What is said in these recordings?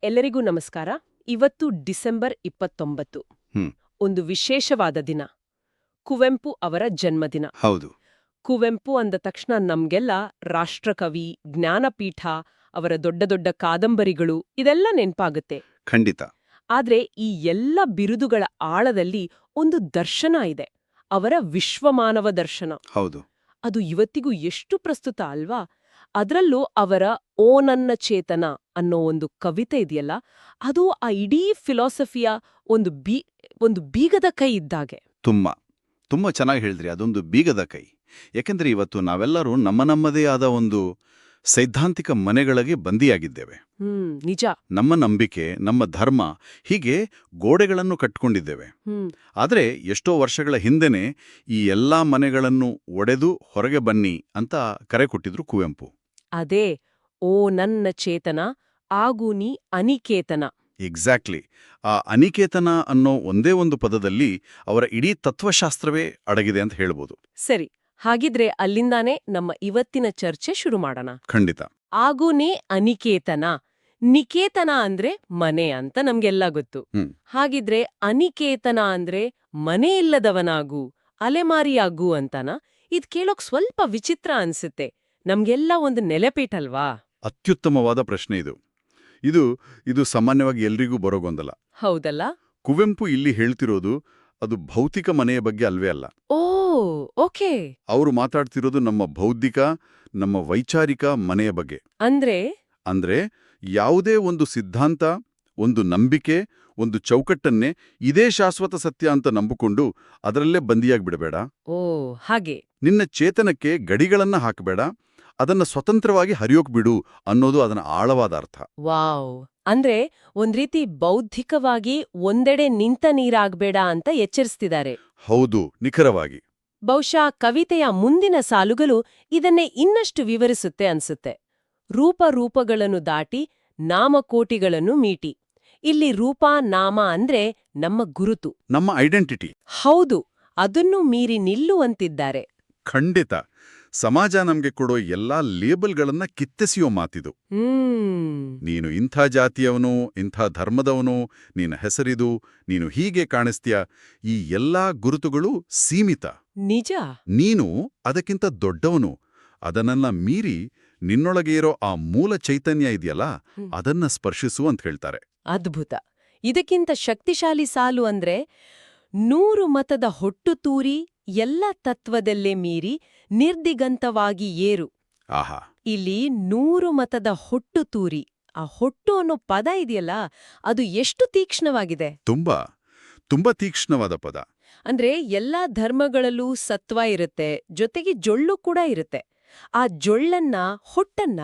ಎಲ್ಲರಿಗೂ ನಮಸ್ಕಾರ. ಇವತ್ತು ಡಿಸೆಂಬರ್ 29. ಹ್ಮ್. ಒಂದು ವಿಶೇಷವಾದ ದಿನ. ಕುವೆಂಪು ಅವರ ಜನ್ಮದಿನ. ಹೌದು. ಕುವೆಂಪು ಅಂದ ತಕ್ಷಣ ನಮ್ಗೆಲ್ಲ ರಾಷ್ಟ್ರಕವಿ, ಜ್ಞಾನಪೀಠ, ಅವರ ದೊಡ್ಡ ದೊಡ್ಡ ಕಾದಂಬರಿಗಳು ಇದೆಲ್ಲ ನೆನ್ಪಾಗುತ್ತೆ. ಖಂಡಿತ. ಆದ್ರೆ ಈ ಎಲ್ಲ ಬಿರುದುಗಳ ಆಳದಲ್ಲಿ ಒಂದು ದರ್ಶನ ಇದೆ. ಅವರ ವಿಶ್ವಮಾನವ ದರ್ಶನ. ಹೌದು. ಅದು ಇವತ್ತಿಗೂ ಎಷ್ಟು ಪ್ರಸ್ತುತ ಅಲ್ವಾ? ಅದರಲ್ಲೂ ಅವರ ಓ ನನ್ನ ಚೇತನ ಅನ್ನೋ ಒಂದು ಕವಿತೆ ಇದೆಯಲ್ಲ, ಅದು ಆ ಇಡೀ ಫಿಲಾಸಫಿಯ ಒಂದು ಬೀಗದ ಕೈ ಇದ್ದಾಗೆ. ತುಂಬಾ ಚೆನ್ನಾಗಿ ಹೇಳಿದ್ರಿ. ಅದೊಂದು ಬೀಗದ ಕೈ. ಯಾಕೆಂದ್ರೆ ಇವತ್ತು ನಾವೆಲ್ಲರೂ ನಮ್ಮದೇ ಆದ ಒಂದು ಸೈದ್ಧಾಂತಿಕ ಮನೆಗಳಿಗೆ ಬಂದಿಯಾಗಿದ್ದೇವೆ. ನಿಜ. ನಮ್ಮ ನಂಬಿಕೆ, ನಮ್ಮ ಧರ್ಮ, ಹೀಗೆ ಗೋಡೆಗಳನ್ನು ಕಟ್ಕೊಂಡಿದ್ದೇವೆ. ಆದರೆ ಎಷ್ಟೋ ವರ್ಷಗಳ ಹಿಂದೆನೆ ಈ ಎಲ್ಲಾ ಮನೆಗಳನ್ನು ಒಡೆದು ಹೊರಗೆ ಬನ್ನಿ ಅಂತ ಕರೆ ಕೊಟ್ಟಿದ್ರು ಕುವೆಂಪು. ಅದೇ ಓ ನನ್ನ ಚೇತನ, ಆಗು ನೀ ಅನಿಕೇತನ. ಎಕ್ಸಾಕ್ಟ್ಲಿ. ಆ ಅನಿಕೇತನ ಅನ್ನೋ ಒಂದೇ ಒಂದು ಪದದಲ್ಲಿ ಅವರ ಇಡೀ ತತ್ವಶಾಸ್ತ್ರವೇ ಅಡಗಿದೆ ಅಂತ ಹೇಳ್ಬೋದು. ಸರಿ, ಹಾಗಿದ್ರೆ ಅಲ್ಲಿಂದಾನೇ ನಮ್ಮ ಇವತ್ತಿನ ಚರ್ಚೆ ಶುರು ಮಾಡೋಣ. ಖಂಡಿತ. ಆಗು ನೀ ಅನಿಕೇತನ. ನಿಕೇತನ ಅಂದ್ರೆ ಮನೆ ಅಂತ ನಮ್ಗೆಲ್ಲ ಗೊತ್ತು. ಹಾಗಿದ್ರೆ ಅನಿಕೇತನ ಅಂದ್ರೆ ಮನೆ ಇಲ್ಲದವನಾಗು, ಅಲೆಮಾರಿಯಾಗು ಅಂತನ? ಇದ್ ಕೇಳೋಕ್ ಸ್ವಲ್ಪ ವಿಚಿತ್ರ ಅನ್ಸುತ್ತೆ. ನಮ್ಗೆಲ್ಲ ಒಂದು ನೆಲೆಪೀಠಲ್ವಾ? ಅತ್ಯುತ್ತಮವಾದ ಪ್ರಶ್ನೆ ಇದು. ಇದು ಸಾಮಾನ್ಯವಾಗಿ ಎಲ್ರಿಗೂ ಬರೋ ಗೊಂದಲ. ಹೌದಲ್ಲ? ಕುವೆಂಪು ಇಲ್ಲಿ ಹೇಳ್ತಿರೋದು ಅದು ಭೌತಿಕ ಮನೆಯ ಬಗ್ಗೆ ಅಲ್ವೇ ಅಲ್ಲ. ಓ, ಓಕೆ. ಅವರು ಮಾತಾಡ್ತಿರೋದು ನಮ್ಮ ಬೌದ್ಧಿಕ, ನಮ್ಮ ವೈಚಾರಿಕ ಮನೆಯ ಬಗ್ಗೆ. ಅಂದ್ರೆ ಯಾವುದೇ ಒಂದು ಸಿದ್ಧಾಂತ, ಒಂದು ನಂಬಿಕೆ, ಒಂದು ಚೌಕಟ್ಟನ್ನೇ ಇದೇ ಶಾಶ್ವತ ಸತ್ಯ ಅಂತ ನಂಬಿಕೊಂಡು ಅದರಲ್ಲೇ ಬಂದಿಯಾಗ್ಬಿಡಬೇಡ. ಓ, ಹಾಗೆ. ನಿನ್ನ ಚೇತನಕ್ಕೆ ಗಡಿಗಳನ್ನ ಹಾಕಬೇಡ, ಅದನ್ನ ಸ್ವತಂತ್ರವಾಗಿ ಹರಿಯೋಕ್ ಬಿಡು ಅನ್ನೋದು ಅದನ್ನ ಆಳವಾದ ಅರ್ಥ. ವಾವ್. ಅಂದ್ರೆ ಒಂದ್ ರೀತಿ ಬೌದ್ಧಿಕವಾಗಿ ಒಂದೆಡೆ ನಿಂತ ನೀರಾಗ್ಬೇಡ ಅಂತ ಎಚ್ಚರಿಸ್ತಿದ್ದಾರೆ. ಹೌದು, ನಿಖರವಾಗಿ. ಬಹುಶಃ ಕವಿತೆಯ ಮುಂದಿನ ಸಾಲುಗಳು ಇದನ್ನೇ ಇನ್ನಷ್ಟು ವಿವರಿಸುತ್ತೆ ಅನ್ಸುತ್ತೆ. ರೂಪಗಳನ್ನು ದಾಟಿ ನಾಮಕೋಟಿಗಳನ್ನು ಮೀಟಿ. ಇಲ್ಲಿ ರೂಪ, ನಾಮ ಅಂದ್ರೆ ನಮ್ಮ ಗುರುತು, ನಮ್ಮ ಐಡೆಂಟಿಟಿ. ಹೌದು, ಅದನ್ನು ಮೀರಿ ನಿಲ್ಲುವಂತಿದ್ದಾರೆ. ಖಂಡಿತ. ಸಮಾಜ ನಮ್ಗೆ ಕೊಡೋ ಎಲ್ಲಾ ಲೇಬಲ್ಗಳನ್ನ ಕಿತ್ತೆಸೆಯೋ ಮಾತಿದು. ನೀನು ಇಂಥ ಜಾತಿಯವನು, ಇಂಥ ಧರ್ಮದವನು, ನಿನ್ನ ಹೆಸರಿದು, ನೀನು ಹೀಗೆ ಕಾಣಿಸ್ತೀಯ, ಈ ಎಲ್ಲಾ ಗುರುತುಗಳು ಸೀಮಿತ. ನಿಜ. ನೀನು ಅದಕ್ಕಿಂತ ದೊಡ್ಡವನು. ಅದನ್ನೆಲ್ಲ ಮೀರಿ ನಿನ್ನೊಳಗೆ ಇರೋ ಆ ಮೂಲ ಚೈತನ್ಯ ಇದೆಯಲ್ಲ, ಅದನ್ನ ಸ್ಪರ್ಶಿಸು ಅಂತ ಹೇಳ್ತಾರೆ. ಅದ್ಭುತ. ಇದಕ್ಕಿಂತ ಶಕ್ತಿಶಾಲಿ ಸಾಲು ಅಂದ್ರೆ 100 ಮತದ ಹೊಟ್ಟು ತೂರಿ ಎಲ್ಲ ತತ್ವದಲ್ಲೇ ಮೀರಿ ನಿರ್ದಿಗಂತವಾಗಿ ಏರು. ಆಹಾ. ಇಲ್ಲಿ 100 ಮತದ ಹೊಟ್ಟು ತೂರಿ, ಆ ಹೊಟ್ಟು ಅನ್ನೋ ಪದ ಇದೆಯಲ್ಲ, ಅದು ಎಷ್ಟು ತೀಕ್ಷ್ಣವಾಗಿದೆ. ತುಂಬಾ ತೀಕ್ಷ್ಣವಾದ ಪದ. ಅಂದ್ರೆ ಎಲ್ಲಾ ಧರ್ಮಗಳಲ್ಲೂ ಸತ್ವ ಇರುತ್ತೆ, ಜೊತೆಗೆ ಜೊಳ್ಳು ಕೂಡ ಇರುತ್ತೆ. ಆ ಜೊಳ್ಳನ್ನ, ಹೊಟ್ಟನ್ನ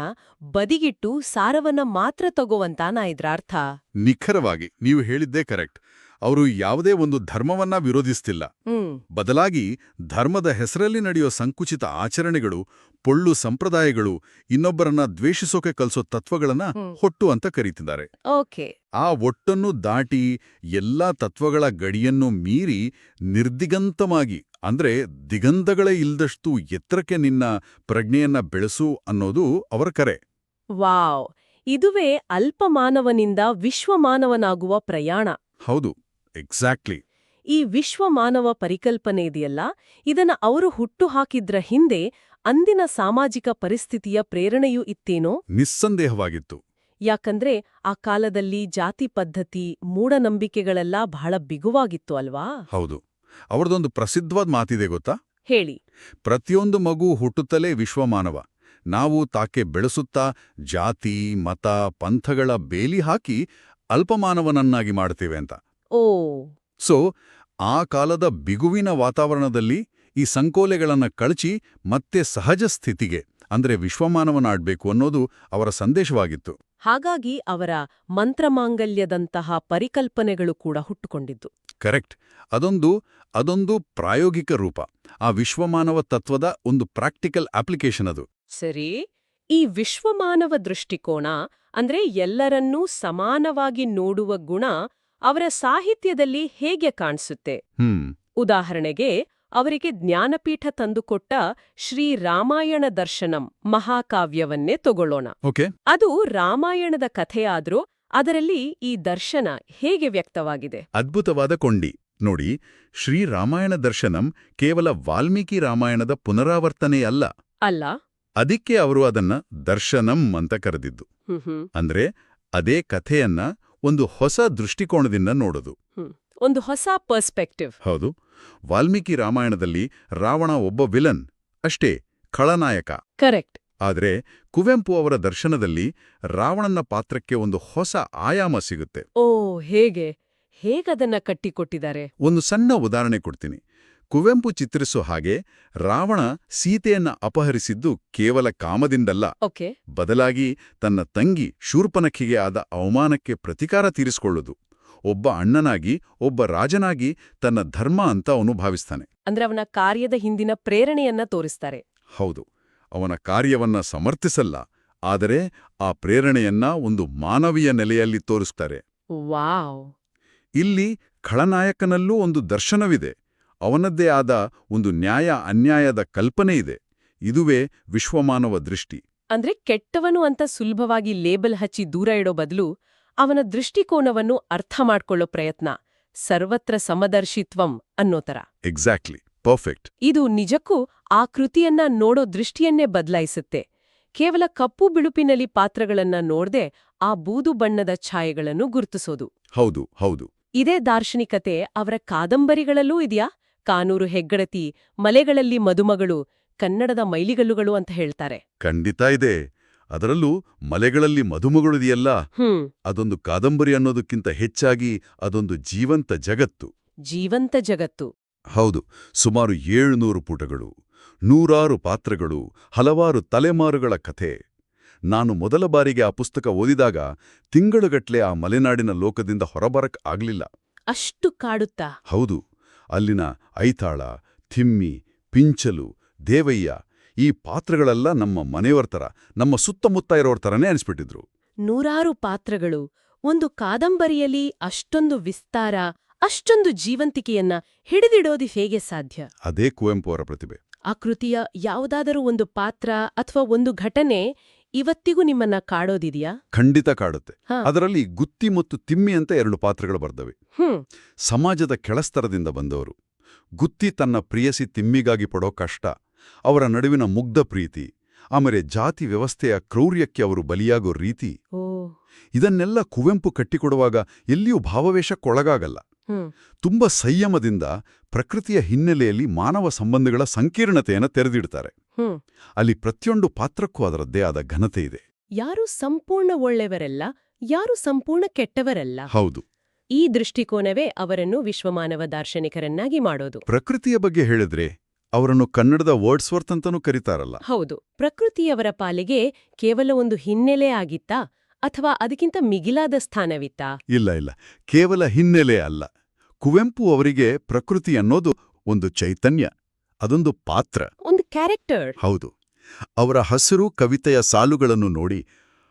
ಬದಿಗಿಟ್ಟು ಸಾರವನ್ನ ಮಾತ್ರ ತಗೋವಂತಾನ ಇದ್ರ ಅರ್ಥ. ನಿಖರವಾಗಿ ನೀವು ಹೇಳಿದ್ದೇ ಕರೆಕ್ಟ್. ಅವರು ಯಾವುದೇ ಒಂದು ಧರ್ಮವನ್ನ ವಿರೋಧಿಸ್ತಿಲ್ಲ. ಬದಲಾಗಿ ಧರ್ಮದ ಹೆಸರಲ್ಲಿ ನಡೆಯೋ ಸಂಕುಚಿತ ಆಚರಣೆಗಳು, ಪೊಳ್ಳು ಸಂಪ್ರದಾಯಗಳು, ಇನ್ನೊಬ್ಬರನ್ನ ದ್ವೇಷಿಸೋಕೆ ಕಲಿಸೋ ತತ್ವಗಳನ್ನ ಹೊಟ್ಟು ಅಂತ ಕರೀತಿದ್ದಾರೆ. ಆ ಒಟ್ಟನ್ನು ದಾಟಿ ಎಲ್ಲಾ ತತ್ವಗಳ ಗಡಿಯನ್ನು ಮೀರಿ ನಿರ್ದಿಗಂತವಾಗಿ, ಅಂದ್ರೆ ದಿಗಂಧಗಳೇ ಇಲ್ದಷ್ಟು ಎತ್ತರಕ್ಕೆ ನಿನ್ನ ಪ್ರಜ್ಞೆಯನ್ನ ಬೆಳೆಸು ಅನ್ನೋದು ಅವರ ಕರೆ. ವಾವ್. ಇದುವೇ ಅಲ್ಪಮಾನವನಿಂದ ವಿಶ್ವಮಾನವನಾಗುವ ಪ್ರಯಾಣ. ಹೌದು, ಎಕ್ಸಾಕ್ಟ್ಲಿ. ಈ ವಿಶ್ವಮಾನವ ಪರಿಕಲ್ಪನೆ ಇದೆಯಲ್ಲ, ಇದನ್ನ ಅವರು ಹುಟ್ಟು ಹಾಕಿದ್ರ ಹಿಂದೆ ಅಂದಿನ ಸಾಮಾಜಿಕ ಪರಿಸ್ಥಿತಿಯ ಪ್ರೇರಣೆಯೂ ಇತ್ತೇನೋ? ನಿಸ್ಸಂದೇಹವಾಗಿತ್ತು. ಯಾಕಂದ್ರೆ ಆ ಕಾಲದಲ್ಲಿ ಜಾತಿ ಪದ್ಧತಿ, ಮೂಢನಂಬಿಕೆಗಳೆಲ್ಲ ಬಹಳ ಬಿಗುವಾಗಿತ್ತು ಅಲ್ವಾ? ಹೌದು. ಅವರದೊಂದು ಪ್ರಸಿದ್ಧವಾದ ಮಾತಿದೆ ಗೊತ್ತಾ? ಹೇಳಿ. ಪ್ರತಿಯೊಂದು ಮಗು ಹುಟ್ಟುತ್ತಲೇ ವಿಶ್ವಮಾನವ. ನಾವು ತಾಕೆ ಬೆಳೆಸುತ್ತಾ ಜಾತಿ, ಮತ, ಪಂಥಗಳ ಬೇಲಿ ಹಾಕಿ ಅಲ್ಪಮಾನವನನ್ನಾಗಿ ಮಾಡ್ತೇವೆ ಅಂತ. ಸೊ ಆ ಕಾಲದ ಬಿಗುವಿನ ವಾತಾವರಣದಲ್ಲಿ ಈ ಸಂಕೋಲೆಗಳನ್ನ ಕಳಚಿ ಮತ್ತೆ ಸಹಜ ಸ್ಥಿತಿಗೆ, ಅಂದ್ರೆ ವಿಶ್ವಮಾನವನಾಡ್ಬೇಕು ಅನ್ನೋದು ಅವರ ಸಂದೇಶವಾಗಿತ್ತು. ಹಾಗಾಗಿ ಅವರ ಮಂತ್ರಮಾಂಗಲ್ಯದಂತಹ ಪರಿಕಲ್ಪನೆಗಳು ಕೂಡ ಹುಟ್ಟುಕೊಂಡಿದ್ದು. ಕರೆಕ್ಟ್. ಅದೊಂದು ಪ್ರಾಯೋಗಿಕ ರೂಪ. ಆ ವಿಶ್ವಮಾನವ ತತ್ವದ ಒಂದು ಪ್ರಾಕ್ಟಿಕಲ್ ಅಪ್ಲಿಕೇಶನ್ ಅದು. ಸರಿ, ಈ ವಿಶ್ವಮಾನವ ದೃಷ್ಟಿಕೋನ ಅಂದ್ರೆ ಎಲ್ಲರನ್ನೂ ಸಮಾನವಾಗಿ ನೋಡುವ ಗುಣ ಅವರ ಸಾಹಿತ್ಯದಲ್ಲಿ ಹೇಗೆ ಕಾಣಿಸುತ್ತೆ? ಉದಾಹರಣೆಗೆ, ಅವರಿಗೆ ಜ್ಞಾನಪೀಠ ತಂದುಕೊಟ್ಟ ಶ್ರೀ ರಾಮಾಯಣ ದರ್ಶನಂ ಮಹಾಕಾವ್ಯವನ್ನೇ ತಗೊಳ್ಳೋಣ. ಓಕೆ. ಅದು ರಾಮಾಯಣದ ಕಥೆಯಾದ್ರೂ ಅದರಲ್ಲಿ ಈ ದರ್ಶನ ಹೇಗೆ ವ್ಯಕ್ತವಾಗಿದೆ? ಅದ್ಭುತವಾದ ಕೊಂಡಿ ನೋಡಿ. ಶ್ರೀರಾಮಾಯಣ ದರ್ಶನಂ ಕೇವಲ ವಾಲ್ಮೀಕಿ ರಾಮಾಯಣದ ಪುನರಾವರ್ತನೆಯಲ್ಲ. ಅಲ್ಲ. ಅದಕ್ಕೆ ಅವರು ಅದನ್ನ ದರ್ಶನಂ ಅಂತ ಕರೆದಿದ್ದು. ಅಂದ್ರೆ ಅದೇ ಕಥೆಯನ್ನ ಒಂದು ಹೊಸ ದೃಷ್ಟಿಕೋನದಿಂದ ನೋಡೋದು. ಒಂದು ಹೊಸ ಪರ್ಸ್ಪೆಕ್ಟಿವ್. ಹೌದು. ವಾಲ್ಮೀಕಿ ರಾಮಾಯಣದಲ್ಲಿ ರಾವಣ ಒಬ್ಬ ವಿಲನ್ ಅಷ್ಟೇ, ಖಳನಾಯಕ. ಕರೆಕ್ಟ್. ಆದ್ರೆ ಕುವೆಂಪು ಅವರ ದರ್ಶನದಲ್ಲಿ ರಾವಣನ ಪಾತ್ರಕ್ಕೆ ಒಂದು ಹೊಸ ಆಯಾಮ ಸಿಗುತ್ತೆ. ಓ, ಹೇಗದನ್ನ ಕಟ್ಟಿಕೊಟ್ಟಿದ್ದಾರೆ? ಒಂದು ಸಣ್ಣ ಉದಾಹರಣೆ ಕೊಡ್ತೀನಿ. ಕುವೆಂಪು ಚಿತ್ರಿಸೋ ಹಾಗೆ ರಾವಣ ಸೀತೆಯನ್ನ ಅಪಹರಿಸಿದ್ದು ಕೇವಲ ಕಾಮದಿಂದಲ್ಲ. ಓಕೆ. ಬದಲಾಗಿ ತನ್ನ ತಂಗಿ ಶೂರ್ಪನಖಿಗೆ ಆದ ಅವಮಾನಕ್ಕೆ ಪ್ರತಿಕಾರ ತೀರಿಸಿಕೊಳ್ಳುದು. ಒಬ್ಬ ಅಣ್ಣನಾಗಿ, ಒಬ್ಬ ರಾಜನಾಗಿ ತನ್ನ ಧರ್ಮ ಅಂತ ಅವನು ಭಾವಿಸ್ತಾನೆ. ಅಂದ್ರೆ ಅವನ ಕಾರ್ಯದ ಹಿಂದಿನ ಪ್ರೇರಣೆಯನ್ನ ತೋರಿಸ್ತಾರೆ. ಹೌದು. ಅವನ ಕಾರ್ಯವನ್ನ ಸಮರ್ಥಿಸಲ್ಲ, ಆದರೆ ಆ ಪ್ರೇರಣೆಯನ್ನ ಒಂದು ಮಾನವೀಯ ನೆಲೆಯಲ್ಲಿ ತೋರಿಸ್ತಾರೆ. ವಾವ್. ಇಲ್ಲಿ ಖಳನಾಯಕನಲ್ಲೂ ಒಂದು ದರ್ಶನವಿದೆ. ಅವನದ್ದೇ ಆದ ಒಂದು ನ್ಯಾಯ ಅನ್ಯಾಯದ ಕಲ್ಪನೆ ಇದೆ. ಇದುವೇ ವಿಶ್ವಮಾನವ ದೃಷ್ಟಿ. ಅಂದ್ರೆ ಕೆಟ್ಟವನು ಅಂತ ಸುಲಭವಾಗಿ ಲೇಬಲ್ ಹಚ್ಚಿ ದೂರ ಇಡೋ ಬದಲು ಅವನ ದೃಷ್ಟಿಕೋನವನ್ನು ಅರ್ಥ ಮಾಡ್ಕೊಳ್ಳೋ ಪ್ರಯತ್ನ, ಸರ್ವತ್ರ ಸಮದರ್ಶಿತ್ವಂ ಅನ್ನೋ ತರ. Exactly, perfect. ಇದು ನಿಜಕ್ಕೂ ಆ ಕೃತಿಯನ್ನ ನೋಡೋ ದೃಷ್ಟಿಯನ್ನೇ ಬದಲಾಯಿಸುತ್ತೆ. ಕೇವಲ ಕಪ್ಪು ಬಿಳುಪಿನಲ್ಲಿ ಪಾತ್ರಗಳನ್ನ ನೋಡ್ದೆ ಆ ಬೂದು ಬಣ್ಣದ ಛಾಯೆಗಳನ್ನು ಗುರುತಿಸೋದು. ಹೌದು, ಹೌದು. ಇದೇ ದಾರ್ಶನಿಕತೆ ಅವರ ಕಾದಂಬರಿಗಳಲ್ಲೂ ಇದೆಯಾ? ಕಾನೂರು ಹೆಗ್ಗಡತಿ, ಮಲೆಗಳಲ್ಲಿ ಮದುಮಗಳು, ಕನ್ನಡದ ಮೈಲಿಗಲ್ಲುಗಳು ಅಂತ ಹೇಳ್ತಾರೆ. ಖಂಡಿತ ಇದೆ. ಅದರಲ್ಲೂ ಮಲೆಗಳಲ್ಲಿ ಮದುಮಗಳಿದೆಯಲ್ಲ, ಅದೊಂದು ಕಾದಂಬರಿ ಅನ್ನೋದಕ್ಕಿಂತ ಹೆಚ್ಚಾಗಿ ಅದೊಂದು ಜೀವಂತ ಜಗತ್ತು. ಜೀವಂತ ಜಗತ್ತು. ಹೌದು. ಸುಮಾರು 700 ಪುಟಗಳು, 100 ಪಾತ್ರಗಳು, ಹಲವಾರು ತಲೆಮಾರುಗಳ ಕಥೆ. ನಾನು ಮೊದಲ ಬಾರಿಗೆ ಆ ಪುಸ್ತಕ ಓದಿದಾಗ ತಿಂಗಳುಗಟ್ಲೆ ಆ ಮಲೆನಾಡಿನ ಲೋಕದಿಂದ ಹೊರಬರಕ್ ಆಗ್ಲಿಲ್ಲ. ಅಷ್ಟು ಕಾಡುತ್ತಾ? ಹೌದು. ಅಲ್ಲಿನ ಐತಾಳ, ಥಿಮ್ಮಿ, ಪಿಂಚಲು, ದೇವಯ್ಯ, ಈ ಪಾತ್ರಗಳೆಲ್ಲ ನಮ್ಮ ಮನೆಯವರ ಥರ, ನಮ್ಮ ಸುತ್ತಮುತ್ತ ಇರೋರ ಥರನೇ ಅನಿಸ್ಬಿಟ್ಟಿದ್ರು. 100 ಪಾತ್ರಗಳು ಒಂದು ಕಾದಂಬರಿಯಲ್ಲಿ ಅಷ್ಟೊಂದು ವಿಸ್ತಾರ, ಅಷ್ಟೊಂದು ಜೀವಂತಿಕೆಯನ್ನ ಹಿಡಿದಿಡೋದು ಹೇಗೆ ಸಾಧ್ಯ? ಅದೇ ಕುವೆಂಪು ಅವರ ಪ್ರತಿಭೆ. ಆ ಕೃತಿಯ ಯಾವುದಾದರೂ ಒಂದು ಪಾತ್ರ ಅಥವಾ ಒಂದು ಘಟನೆ ಇವತ್ತಿಗೂ ನಿಮ್ಮನ್ನ ಕಾಡೋದಿದೆಯಾ? ಖಂಡಿತ ಕಾಡುತ್ತೆ. ಅದರಲ್ಲಿ ಗುತ್ತಿ ಮತ್ತು ತಿಮ್ಮಿ ಅಂತ 2 ಪಾತ್ರಗಳು ಬರ್ತವೆ. ಸಮಾಜದ ಕೆಳಸ್ತರದಿಂದ ಬಂದವರು. ಗುತ್ತಿ ತನ್ನ ಪ್ರಿಯಸಿ ತಿಮ್ಮಿಗಾಗಿ ಪಡೋ ಕಷ್ಟ, ಅವರ ನಡುವಿನ ಮುಗ್ಧ ಪ್ರೀತಿ, ಆಮೇಲೆ ಜಾತಿ ವ್ಯವಸ್ಥೆಯ ಕ್ರೌರ್ಯಕ್ಕೆ ಅವರು ಬಲಿಯಾಗೋ ರೀತಿ, ಇದನ್ನೆಲ್ಲ ಕುವೆಂಪು ಕಟ್ಟಿಕೊಡುವಾಗ ಎಲ್ಲಿಯೂ ಭಾವವೇಶಕ್ಕೊಳಗಾಗಲ್ಲ. ತುಂಬ ಸಂಯಮದಿಂದ ಪ್ರಕೃತಿಯ ಹಿನ್ನೆಲೆಯಲ್ಲಿ ಮಾನವ ಸಂಬಂಧಗಳ ಸಂಕೀರ್ಣತೆಯನ್ನು ತೆರೆದಿಡ್ತಾರೆ. ಅಲ್ಲಿ ಪ್ರತಿಯೊಂದು ಪಾತ್ರಕ್ಕೂ ಅದರದ್ದೇ ಆದ ಘನತೆ ಇದೆ. ಯಾರು ಸಂಪೂರ್ಣ ಒಳ್ಳೆಯವರಲ್ಲ, ಯಾರು ಸಂಪೂರ್ಣ ಕೆಟ್ಟವರಲ್ಲ. ಹೌದು. ಈ ದೃಷ್ಟಿಕೋನವೇ ಅವರನ್ನು ವಿಶ್ವಮಾನವ ದಾರ್ಶನಿಕರನ್ನಾಗಿ ಮಾಡೋದು. ಪ್ರಕೃತಿಯ ಬಗ್ಗೆ ಹೇಳಿದ್ರೆ ಅವರನ್ನು ಕನ್ನಡದ ವರ್ಡ್ಸ್ವರ್ತ್ ಅಂತನೂ ಕರೀತಾರಲ್ಲ. ಹೌದು. ಪ್ರಕೃತಿಯವರ ಪಾಲಿಗೆ ಕೇವಲ ಒಂದು ಹಿನ್ನೆಲೆ ಆಗಿತ್ತಾ ಅಥವಾ ಅದಕ್ಕಿಂತ ಮಿಗಿಲಾದ ಸ್ಥಾನವಿತ್ತಾ? ಇಲ್ಲ, ಕೇವಲ ಹಿನ್ನೆಲೆ ಅಲ್ಲ. ಕುವೆಂಪು ಅವರಿಗೆ ಪ್ರಕೃತಿ ಅನ್ನೋದು ಒಂದು ಚೈತನ್ಯ, ಅದೊಂದು ಪಾತ್ರ, ಒಂದು ಕ್ಯಾರೆಕ್ಟರ್. ಹೌದು. ಅವರ ಹಸಿರು ಕವಿತೆಯ ಸಾಲುಗಳನ್ನು ನೋಡಿ,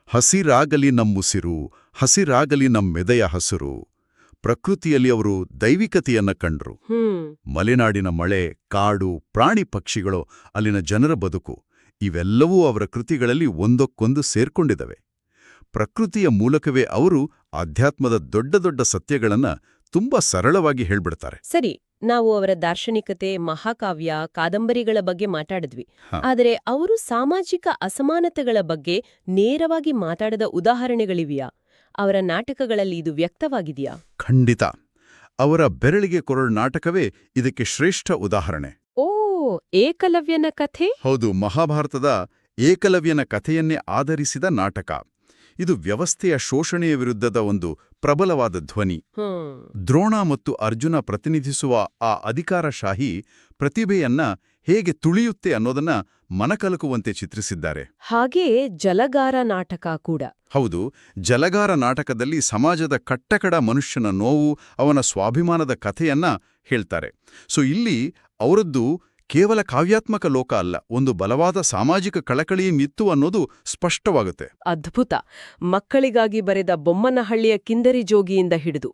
ಹಸಿರಾಗಲಿ ನಮ್ಮುಸಿರು, ಹಸಿರಾಗಲಿ ನಮ್ಮೆದೆಯ ಹಸಿರು. ಪ್ರಕೃತಿಯಲ್ಲಿ ಅವರು ದೈವಿಕತೆಯನ್ನ ಕಂಡ್ರು. ಮಲೆನಾಡಿನ ಮಳೆ, ಕಾಡು, ಪ್ರಾಣಿ ಪಕ್ಷಿಗಳು, ಅಲ್ಲಿನ ಜನರ ಬದುಕು, ಇವೆಲ್ಲವೂ ಅವರ ಕೃತಿಗಳಲ್ಲಿ ಒಂದಕ್ಕೊಂದು ಸೇರ್ಕೊಂಡಿದವೆ. ಪ್ರಕೃತಿಯ ಮೂಲಕವೇ ಅವರು ಆಧ್ಯಾತ್ಮದ ದೊಡ್ಡ ದೊಡ್ಡ ಸತ್ಯಗಳನ್ನ ತುಂಬಾ ಸರಳವಾಗಿ ಹೇಳ್ಬಿಡ್ತಾರೆ. ಸರಿ, ನಾವು ಅವರ ದಾರ್ಶನಿಕತೆ, ಮಹಾಕಾವ್ಯ, ಕಾದಂಬರಿಗಳ ಬಗ್ಗೆ ಮಾತಾಡಿದ್ವಿ. ಆದರೆ ಅವರು ಸಾಮಾಜಿಕ ಅಸಮಾನತೆಗಳ ಬಗ್ಗೆ ನೇರವಾಗಿ ಮಾತಾಡದ ಉದಾಹರಣೆಗಳಿವೆಯಾ? ಅವರ ನಾಟಕಗಳಲ್ಲಿ ಇದು ವ್ಯಕ್ತವಾಗಿದೆಯಾ? ಖಂಡಿತ. ಅವರ ಬೆರಳಿಗೆ ಕೊರಳು ನಾಟಕವೇ ಇದಕ್ಕೆ ಶ್ರೇಷ್ಠ ಉದಾಹರಣೆ. ಓ, ಏಕಲವ್ಯನ ಕಥೆ? ಹೌದು. ಮಹಾಭಾರತದ ಏಕಲವ್ಯನ ಕಥೆಯನ್ನೇ ಆಧರಿಸಿದ ನಾಟಕ. ಇದು ವ್ಯವಸ್ಥೆಯ ಶೋಷಣೆಯ ವಿರುದ್ಧದ ಒಂದು ಪ್ರಬಲವಾದ ಧ್ವನಿ. ದ್ರೋಣ ಮತ್ತು ಅರ್ಜುನ ಪ್ರತಿನಿಧಿಸುವ ಆ ಅಧಿಕಾರಶಾಹಿ ಪ್ರತಿಭೆಯನ್ನ ಹೇಗೆ ತುಳಿಯುತ್ತೆ ಅನ್ನೋದನ್ನ ಮನಕಲಕುವಂತೆ ಚಿತ್ರಿಸಿದ್ದಾರೆ. ಹಾಗೆಯೇ ಜಲಗಾರ ನಾಟಕ ಕೂಡ. ಹೌದು. ಜಲಗಾರ ನಾಟಕದಲ್ಲಿ ಸಮಾಜದ ಕಟ್ಟಕಡ ಮನುಷ್ಯನ ನೋವು, ಅವನ ಸ್ವಾಭಿಮಾನದ ಕಥೆಯನ್ನ ಹೇಳ್ತಾರೆ. ಇಲ್ಲಿ ಅವರದ್ದು ಕೇವಲ ಕಾವ್ಯಾತ್ಮಕ ಲೋಕ ಅಲ್ಲ, ಒಂದು ಬಲವಾದ ಸಾಮಾಜಿಕ ಕಳಕಳಿಯಿತ್ತು ಅನ್ನೋದು ಸ್ಪಷ್ಟವಾಗುತ್ತೆ. ಅದ್ಭುತ. ಮಕ್ಕಳಿಗಾಗಿ ಬರೆದ ಬೊಮ್ಮನಹಳ್ಳಿಯ ಕಿಂದರಿ ಜೋಗಿಯಿಂದ ಹಿಡಿದು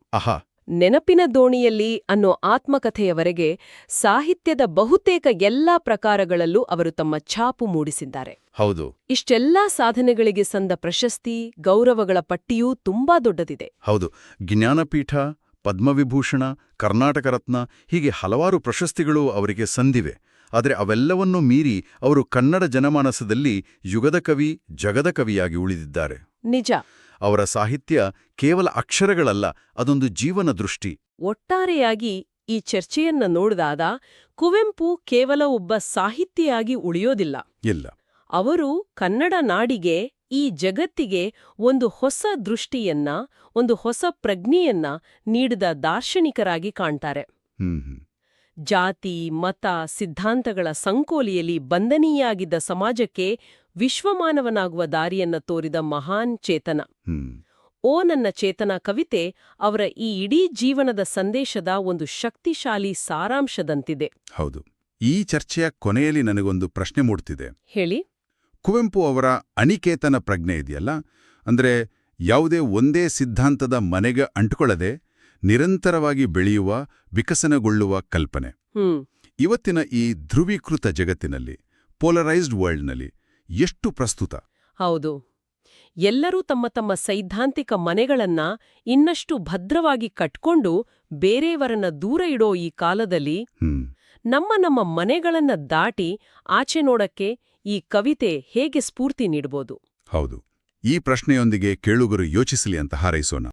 ನೆನಪಿನ ದೋಣಿಯಲ್ಲಿ ಅನ್ನೋ ಆತ್ಮಕಥೆಯವರೆಗೆ ಸಾಹಿತ್ಯದ ಬಹುತೇಕ ಎಲ್ಲಾ ಪ್ರಕಾರಗಳಲ್ಲೂ ಅವರು ತಮ್ಮ ಛಾಪು ಮೂಡಿಸಿದ್ದಾರೆ. ಹೌದು. ಇಷ್ಟೆಲ್ಲಾ ಸಾಧನೆಗಳಿಗೆ ಸಂದ ಪ್ರಶಸ್ತಿ, ಗೌರವಗಳ ಪಟ್ಟಿಯೂ ತುಂಬಾ ದೊಡ್ಡದಿದೆ. ಹೌದು. ಜ್ಞಾನಪೀಠ, ಪದ್ಮವಿಭೂಷಣ, ಕರ್ನಾಟಕ ರತ್ನ ಹೀಗೆ ಹಲವಾರು ಪ್ರಶಸ್ತಿಗಳು ಅವರಿಗೆ ಸಂದಿವೆ. ಆದರೆ ಅವೆಲ್ಲವನ್ನೂ ಮೀರಿ ಅವರು ಕನ್ನಡ ಜನಮಾನಸದಲ್ಲಿ ಯುಗದ ಕವಿ, ಜಗದ ಕವಿಯಾಗಿ ಉಳಿದಿದ್ದಾರೆ. ನಿಜ. ಅವರ ಸಾಹಿತ್ಯ ಕೇವಲ ಅಕ್ಷರಗಳಲ್ಲ, ಅದೊಂದು ಜೀವನ ದೃಷ್ಟಿ. ಒಟ್ಟಾರೆಯಾಗಿ ಈ ಚರ್ಚೆಯನ್ನ ನೋಡಿದಾಗ ಕುವೆಂಪು ಕೇವಲ ಒಬ್ಬ ಸಾಹಿತಿಯಾಗಿ ಉಳಿಯೋದಿಲ್ಲ. ಇಲ್ಲ. ಅವರು ಕನ್ನಡ ನಾಡಿಗೆ, ಈ ಜಗತ್ತಿಗೆ ಒಂದು ಹೊಸ ದೃಷ್ಟಿಯನ್ನ, ಒಂದು ಹೊಸ ಪ್ರಜ್ಞೆಯನ್ನ ನೀಡಿದ ದಾರ್ಶನಿಕರಾಗಿ ಕಾಣ್ತಾರೆ. ಜಾತಿ, ಮತ, ಸಿದ್ಧಾಂತಗಳ ಸಂಕೋಲಿಯಲ್ಲಿ ಬಂಧನೀಯಾಗಿದ್ದ ಸಮಾಜಕ್ಕೆ ವಿಶ್ವಮಾನವನಾಗುವ ದಾರಿಯನ್ನ ತೋರಿದ ಮಹಾನ್ ಚೇತನ. ಓ ನನ್ನ ಚೇತನ ಕವಿತೆ ಅವರ ಈ ಇಡೀ ಜೀವನದ ಸಂದೇಶದ ಒಂದು ಶಕ್ತಿಶಾಲಿ ಸಾರಾಂಶದಂತಿದೆ. ಹೌದು. ಈ ಚರ್ಚೆಯ ಕೊನೆಯಲ್ಲಿ ನನಗೊಂದು ಪ್ರಶ್ನೆ ಮೂಡ್ತಿದೆ. ಹೇಳಿ. ಕುವೆಂಪು ಅವರ ಅನಿಕೇತನ ಪ್ರಜ್ಞೆ ಇದೆಯಲ್ಲ, ಅಂದ್ರೆ ಯಾವುದೇ ಒಂದೇ ಸಿದ್ಧಾಂತದ ಮನೆಗೆ ಅಂಟುಕೊಳ್ಳದೆ ನಿರಂತರವಾಗಿ ಬೆಳೆಯುವ, ವಿಕಸನಗೊಳ್ಳುವ ಕಲ್ಪನೆ. ಇವತ್ತಿನ ಈ ಧ್ರುವೀಕೃತ ಜಗತ್ತಿನಲ್ಲಿ, ಪೋಲರೈಸ್ಡ್ ವರ್ಲ್ಡ್ನಲ್ಲಿ ಎಷ್ಟು ಪ್ರಸ್ತುತ? ಹೌದು. ಎಲ್ಲರೂ ತಮ್ಮ ತಮ್ಮ ಸೈದ್ಧಾಂತಿಕ ಮನೆಗಳನ್ನ ಇನ್ನಷ್ಟು ಭದ್ರವಾಗಿ ಕಟ್ಕೊಂಡು ಬೇರೆಯವರನ್ನ ದೂರ ಇಡೋ ಈ ಕಾಲದಲ್ಲಿ ನಮ್ಮ ಮನೆಗಳನ್ನ ದಾಟಿ ಆಚೆ ನೋಡಕ್ಕೆ ಈ ಕವಿತೆ ಹೇಗೆ ಸ್ಫೂರ್ತಿ ನೀಡಬಹುದು? ಹೌದು. ಈ ಪ್ರಶ್ನೆಯೊಂದಿಗೆ ಕೇಳುಗರು ಯೋಚಿಸಲಿ ಅಂತ ಹಾರೈಸೋಣ.